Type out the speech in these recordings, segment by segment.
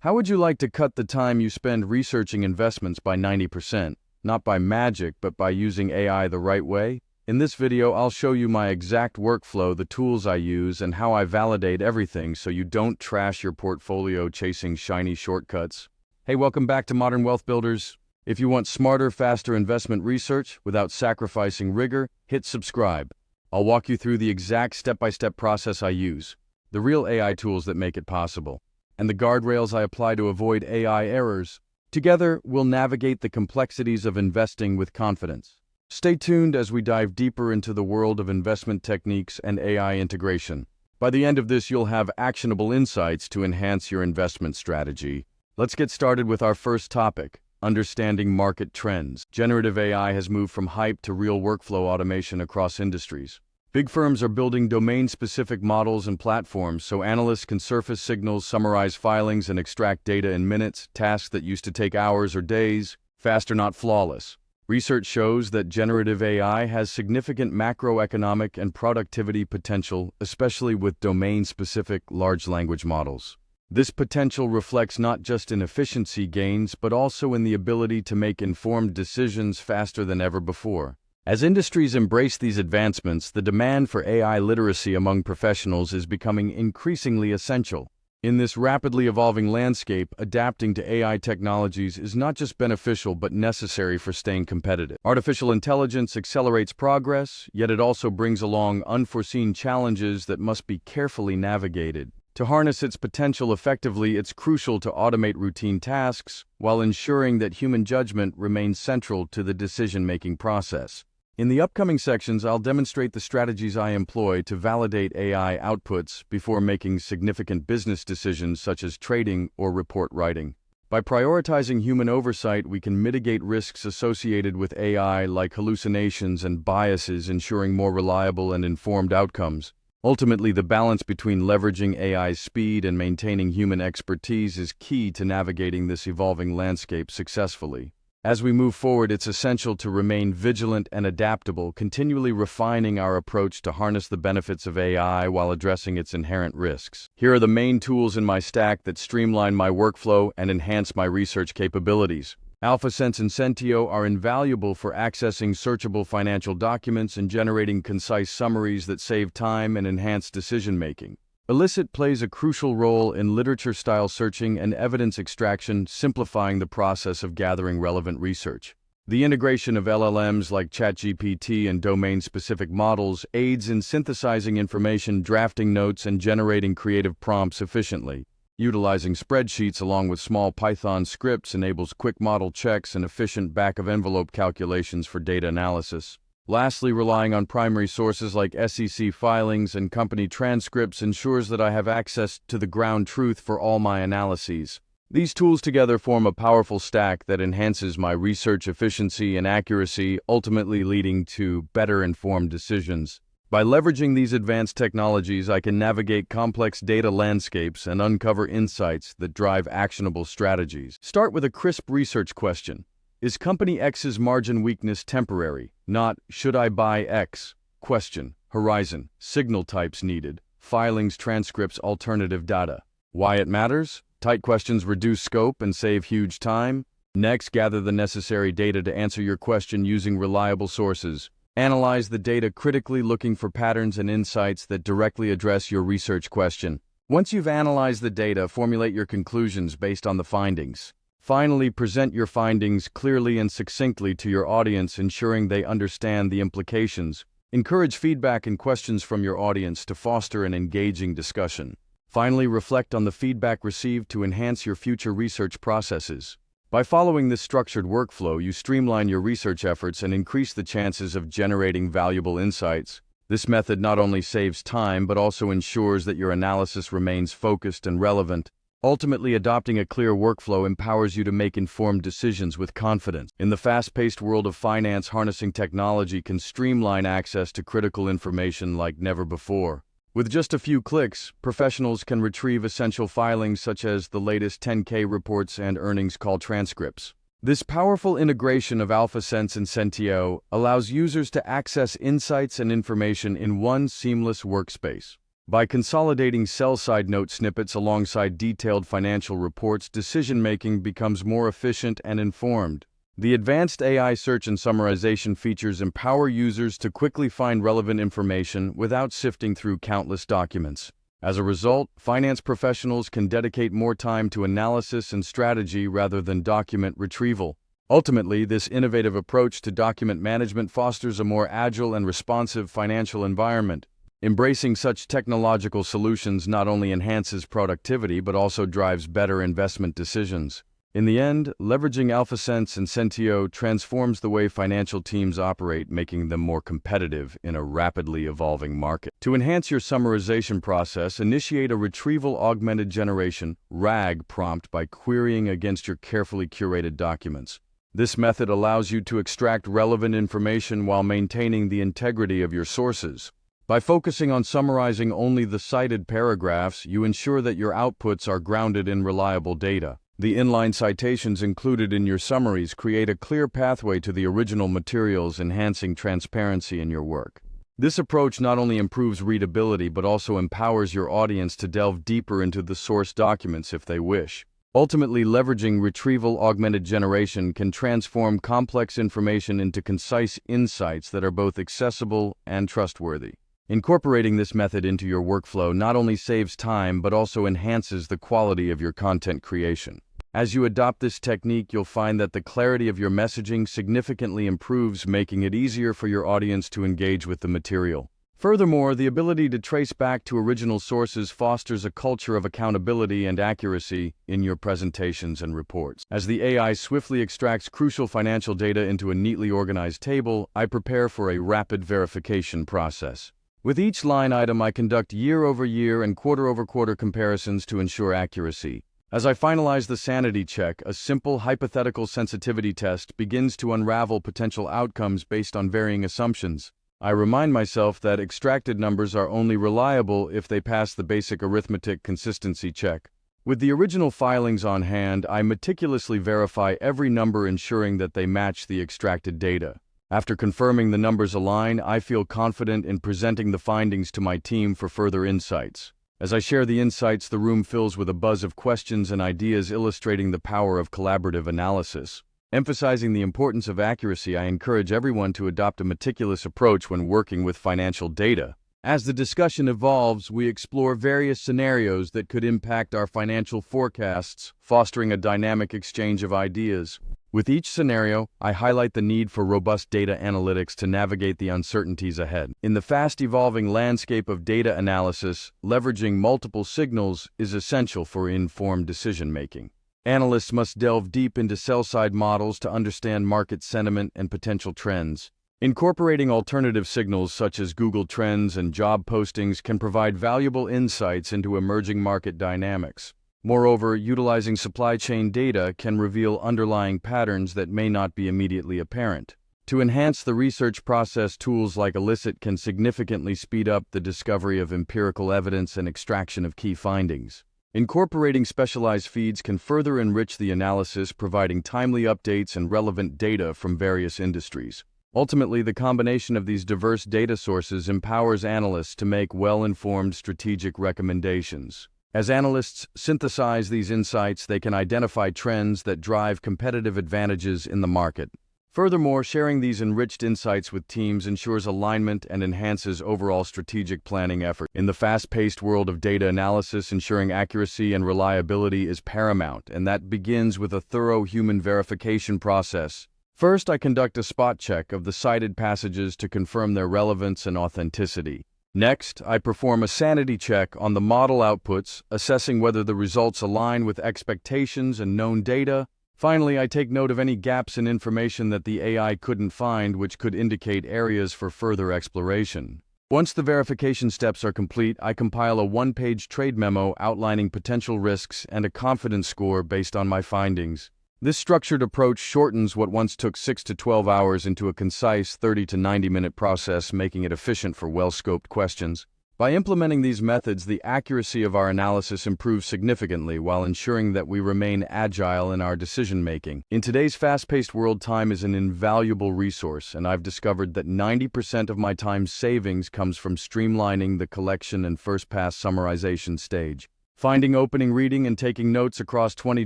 How would you like to cut the time you spend researching investments by 90%? Not by magic, but by using AI the right way? In this video, I'll show you my exact workflow, the tools I use, and how I validate everything so you don't trash your portfolio chasing shiny shortcuts. Hey, welcome back to Modern Wealth Builders. If you want smarter, faster investment research without sacrificing rigor, hit subscribe. I'll walk you through the exact step-by-step process I use, the real AI tools that make it possible, and the guardrails I apply to avoid AI errors. Together, we'll navigate the complexities of investing with confidence. Stay tuned as we dive deeper into the world of investment techniques and AI integration. By the end of this, you'll have actionable insights to enhance your investment strategy. Let's get started with our first topic, understanding market trends. Generative AI has moved from hype to real workflow automation across industries. Big firms are building domain-specific models and platforms so analysts can surface signals, summarize filings, and extract data in minutes, tasks that used to take hours or days. Faster, not flawless. Research shows that generative AI has significant macroeconomic and productivity potential, especially with domain-specific large language models. This potential reflects not just in efficiency gains, but also in the ability to make informed decisions faster than ever before. As industries embrace these advancements, the demand for AI literacy among professionals is becoming increasingly essential. In this rapidly evolving landscape, adapting to AI technologies is not just beneficial but necessary for staying competitive. Artificial intelligence accelerates progress, yet it also brings along unforeseen challenges that must be carefully navigated. To harness its potential effectively, it's crucial to automate routine tasks while ensuring that human judgment remains central to the decision-making process. In the upcoming sections, I'll demonstrate the strategies I employ to validate AI outputs before making significant business decisions such as trading or report writing. By prioritizing human oversight, we can mitigate risks associated with AI like hallucinations and biases, ensuring more reliable and informed outcomes. Ultimately, the balance between leveraging AI's speed and maintaining human expertise is key to navigating this evolving landscape successfully. As we move forward, it's essential to remain vigilant and adaptable, continually refining our approach to harness the benefits of AI while addressing its inherent risks. Here are the main tools in my stack that streamline my workflow and enhance my research capabilities. AlphaSense and Sentio are invaluable for accessing searchable financial documents and generating concise summaries that save time and enhance decision-making. Elicit plays a crucial role in literature-style searching and evidence extraction, simplifying the process of gathering relevant research. The integration of LLMs like ChatGPT and domain-specific models aids in synthesizing information, drafting notes, and generating creative prompts efficiently. Utilizing spreadsheets along with small Python scripts enables quick model checks and efficient back-of-envelope calculations for data analysis. Lastly, relying on primary sources like SEC filings and company transcripts ensures that I have access to the ground truth for all my analyses. These tools together form a powerful stack that enhances my research efficiency and accuracy, ultimately leading to better informed decisions. By leveraging these advanced technologies, I can navigate complex data landscapes and uncover insights that drive actionable strategies. Start with a crisp research question. Is Company X's margin weakness temporary? Not, should I buy X? Question. Horizon. Signal types needed. Filings, transcripts, alternative data. Why it matters? Tight questions reduce scope and save huge time. Next, gather the necessary data to answer your question using reliable sources. Analyze the data critically, looking for patterns and insights that directly address your research question. Once you've analyzed the data, formulate your conclusions based on the findings. Finally, present your findings clearly and succinctly to your audience, ensuring they understand the implications. Encourage feedback and questions from your audience to foster an engaging discussion. Finally, reflect on the feedback received to enhance your future research processes. By following this structured workflow, you streamline your research efforts and increase the chances of generating valuable insights. This method not only saves time, but also ensures that your analysis remains focused and relevant. Ultimately, adopting a clear workflow empowers you to make informed decisions with confidence. In the fast-paced world of finance, harnessing technology can streamline access to critical information like never before. With just a few clicks, professionals can retrieve essential filings such as the latest 10K reports and earnings call transcripts. This powerful integration of AlphaSense and Sentio allows users to access insights and information in one seamless workspace. By consolidating sell-side note snippets alongside detailed financial reports, decision-making becomes more efficient and informed. The advanced AI search and summarization features empower users to quickly find relevant information without sifting through countless documents. As a result, finance professionals can dedicate more time to analysis and strategy rather than document retrieval. Ultimately, this innovative approach to document management fosters a more agile and responsive financial environment. Embracing such technological solutions not only enhances productivity but also drives better investment decisions. In the end, leveraging AlphaSense and Sentio transforms the way financial teams operate, making them more competitive in a rapidly evolving market. To enhance your summarization process, initiate a Retrieval Augmented Generation (RAG) prompt by querying against your carefully curated documents. This method allows you to extract relevant information while maintaining the integrity of your sources. By focusing on summarizing only the cited paragraphs, you ensure that your outputs are grounded in reliable data. The inline citations included in your summaries create a clear pathway to the original materials, enhancing transparency in your work. This approach not only improves readability but also empowers your audience to delve deeper into the source documents if they wish. Ultimately, leveraging Retrieval Augmented Generation can transform complex information into concise insights that are both accessible and trustworthy. Incorporating this method into your workflow not only saves time but also enhances the quality of your content creation. As you adopt this technique, you'll find that the clarity of your messaging significantly improves, making it easier for your audience to engage with the material. Furthermore, the ability to trace back to original sources fosters a culture of accountability and accuracy in your presentations and reports. As the AI swiftly extracts crucial financial data into a neatly organized table, I prepare for a rapid verification process. With each line item, I conduct year-over-year and quarter-over-quarter comparisons to ensure accuracy. As I finalize the sanity check, a simple hypothetical sensitivity test begins to unravel potential outcomes based on varying assumptions. I remind myself that extracted numbers are only reliable if they pass the basic arithmetic consistency check. With the original filings on hand, I meticulously verify every number, ensuring that they match the extracted data. After confirming the numbers align, I feel confident in presenting the findings to my team for further insights. As I share the insights, the room fills with a buzz of questions and ideas, illustrating the power of collaborative analysis. Emphasizing the importance of accuracy, I encourage everyone to adopt a meticulous approach when working with financial data. As the discussion evolves, we explore various scenarios that could impact our financial forecasts, fostering a dynamic exchange of ideas. With each scenario, I highlight the need for robust data analytics to navigate the uncertainties ahead. In the fast-evolving landscape of data analysis, leveraging multiple signals is essential for informed decision-making. Analysts must delve deep into sell-side models to understand market sentiment and potential trends. Incorporating alternative signals such as Google Trends and job postings can provide valuable insights into emerging market dynamics. Moreover, utilizing supply chain data can reveal underlying patterns that may not be immediately apparent. To enhance the research process, tools like Elicit can significantly speed up the discovery of empirical evidence and extraction of key findings. Incorporating specialized feeds can further enrich the analysis, providing timely updates and relevant data from various industries. Ultimately, the combination of these diverse data sources empowers analysts to make well-informed strategic recommendations. As analysts synthesize these insights, they can identify trends that drive competitive advantages in the market. Furthermore, sharing these enriched insights with teams ensures alignment and enhances overall strategic planning effort. In the fast-paced world of data analysis, ensuring accuracy and reliability is paramount, and that begins with a thorough human verification process. First, I conduct a spot check of the cited passages to confirm their relevance and authenticity. Next, I perform a sanity check on the model outputs, assessing whether the results align with expectations and known data. Finally, I take note of any gaps in information that the AI couldn't find, which could indicate areas for further exploration. Once the verification steps are complete, I compile a one-page trade memo outlining potential risks and a confidence score based on my findings. This structured approach shortens what once took 6 to 12 hours into a concise 30 to 90-minute process, making it efficient for well-scoped questions. By implementing these methods, the accuracy of our analysis improves significantly while ensuring that we remain agile in our decision-making. In today's fast-paced world, time is an invaluable resource, and I've discovered that 90% of my time savings comes from streamlining the collection and first-pass summarization stage. Finding, opening, reading, and taking notes across 20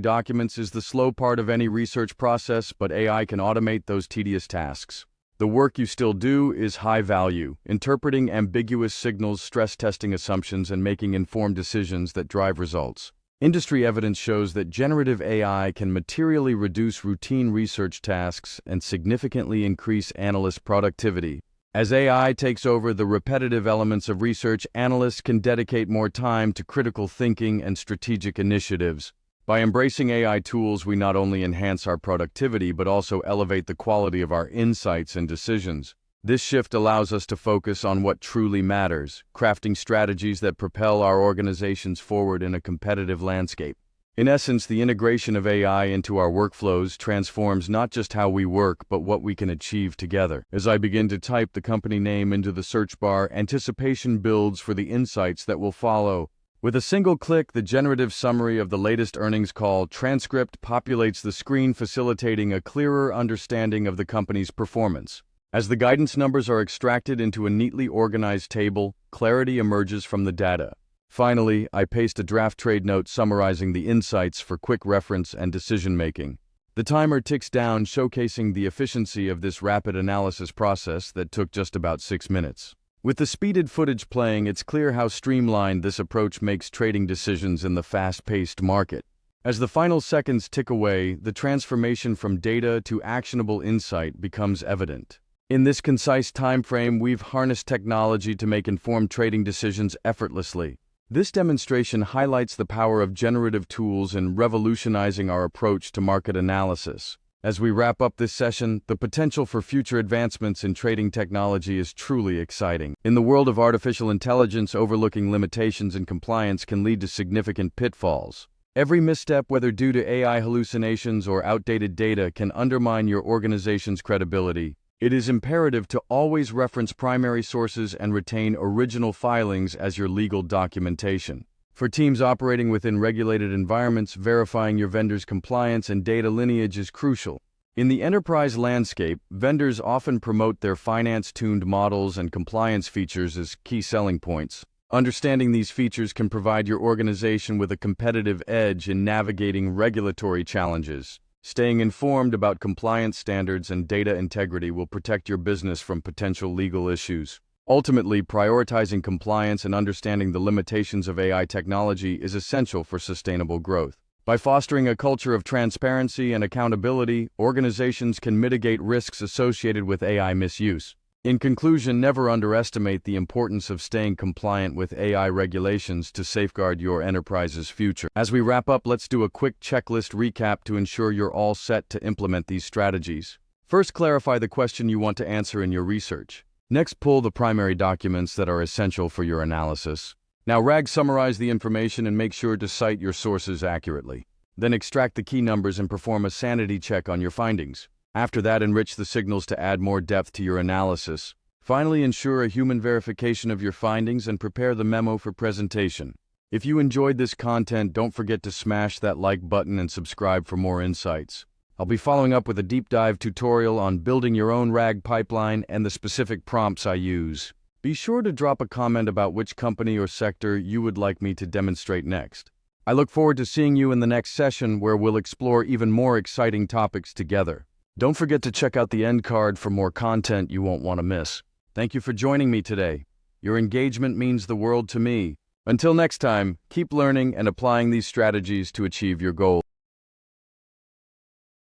documents is the slow part of any research process, but AI can automate those tedious tasks. The work you still do is high value, interpreting ambiguous signals, stress-testing assumptions, and making informed decisions that drive results. Industry evidence shows that generative AI can materially reduce routine research tasks and significantly increase analyst productivity. As AI takes over the repetitive elements of research, analysts can dedicate more time to critical thinking and strategic initiatives. By embracing AI tools, we not only enhance our productivity but also elevate the quality of our insights and decisions. This shift allows us to focus on what truly matters, crafting strategies that propel our organizations forward in a competitive landscape. In essence, the integration of AI into our workflows transforms not just how we work, but what we can achieve together. As I begin to type the company name into the search bar, anticipation builds for the insights that will follow. With a single click, the generative summary of the latest earnings call transcript populates the screen, facilitating a clearer understanding of the company's performance. As the guidance numbers are extracted into a neatly organized table, clarity emerges from the data. Finally, I paste a draft trade note summarizing the insights for quick reference and decision-making. The timer ticks down, showcasing the efficiency of this rapid analysis process that took just about 6 minutes. With the speeded footage playing, it's clear how streamlined this approach makes trading decisions in the fast-paced market. As the final seconds tick away, the transformation from data to actionable insight becomes evident. In this concise time frame, we've harnessed technology to make informed trading decisions effortlessly. This demonstration highlights the power of generative tools in revolutionizing our approach to market analysis. As we wrap up this session, the potential for future advancements in trading technology is truly exciting. In the world of artificial intelligence, overlooking limitations in compliance can lead to significant pitfalls. Every misstep, whether due to AI hallucinations or outdated data, can undermine your organization's credibility. It is imperative to always reference primary sources and retain original filings as your legal documentation. For teams operating within regulated environments, verifying your vendor's compliance and data lineage is crucial. In the enterprise landscape, vendors often promote their finance-tuned models and compliance features as key selling points. Understanding these features can provide your organization with a competitive edge in navigating regulatory challenges. Staying informed about compliance standards and data integrity will protect your business from potential legal issues. Ultimately, prioritizing compliance and understanding the limitations of AI technology is essential for sustainable growth. By fostering a culture of transparency and accountability, organizations can mitigate risks associated with AI misuse. In conclusion, never underestimate the importance of staying compliant with AI regulations to safeguard your enterprise's future. As we wrap up, let's do a quick checklist recap to ensure you're all set to implement these strategies. First, clarify the question you want to answer in your research. Next, pull the primary documents that are essential for your analysis. Now, summarize the information and make sure to cite your sources accurately. Then extract the key numbers and perform a sanity check on your findings. After that, enrich the signals to add more depth to your analysis. Finally, ensure a human verification of your findings and prepare the memo for presentation. If you enjoyed this content, don't forget to smash that like button and subscribe for more insights. I'll be following up with a deep dive tutorial on building your own RAG pipeline and the specific prompts I use. Be sure to drop a comment about which company or sector you would like me to demonstrate next. I look forward to seeing you in the next session where we'll explore even more exciting topics together. Don't forget to check out the end card for more content you won't want to miss. Thank you for joining me today. Your engagement means the world to me. Until next time, keep learning and applying these strategies to achieve your goals.